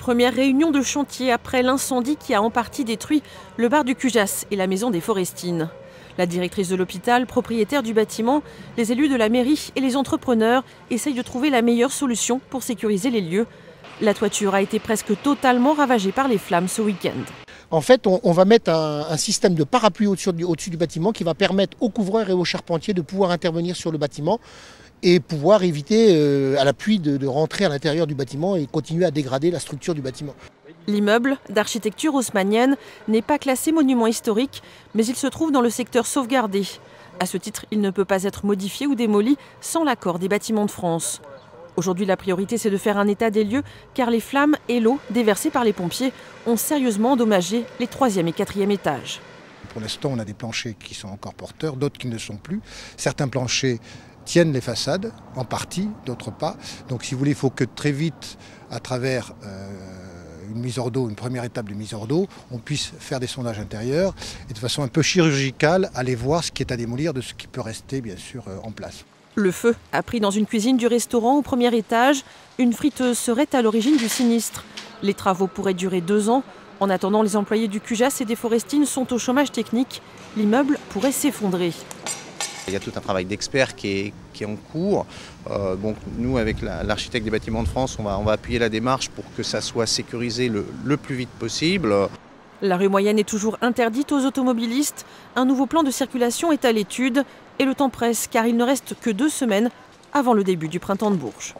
Première réunion de chantier après l'incendie qui a en partie détruit le bar du Cujas et la maison des Forestines. La directrice de l'hôpital, propriétaire du bâtiment, les élus de la mairie et les entrepreneurs essayent de trouver la meilleure solution pour sécuriser les lieux. La toiture a été presque totalement ravagée par les flammes ce week-end. En fait, on va mettre un système de parapluie au-dessus du bâtiment qui va permettre aux couvreurs et aux charpentiers de pouvoir intervenir sur le bâtiment et pouvoir éviter à la pluie de rentrer à l'intérieur du bâtiment et continuer à dégrader la structure du bâtiment. L'immeuble, d'architecture haussmannienne, n'est pas classé monument historique, mais il se trouve dans le secteur sauvegardé. À ce titre, il ne peut pas être modifié ou démoli sans l'accord des Bâtiments de France. Aujourd'hui, la priorité, c'est de faire un état des lieux, car les flammes et l'eau déversées par les pompiers ont sérieusement endommagé les 3e et 4e étages. Pour l'instant, on a des planchers qui sont encore porteurs, d'autres qui ne le sont plus. Certains planchers tiennent les façades, en partie, d'autres pas. Donc si vous voulez, il faut que très vite, à travers une mise hors d'eau, une première étape de mise hors d'eau, on puisse faire des sondages intérieurs et de façon un peu chirurgicale, aller voir ce qui est à démolir de ce qui peut rester, bien sûr, en place. Le feu a pris dans une cuisine du restaurant au 1er étage. Une friteuse serait à l'origine du sinistre. Les travaux pourraient durer 2 ans. En attendant, les employés du Cujas et des Forestines sont au chômage technique. L'immeuble pourrait s'effondrer. Il y a tout un travail d'experts qui est en cours. Nous, avec l'architecte des Bâtiments de France, on va appuyer la démarche pour que ça soit sécurisé le plus vite possible. La rue Moyenne est toujours interdite aux automobilistes. Un nouveau plan de circulation est à l'étude. Et le temps presse car il ne reste que 2 semaines avant le début du printemps de Bourges.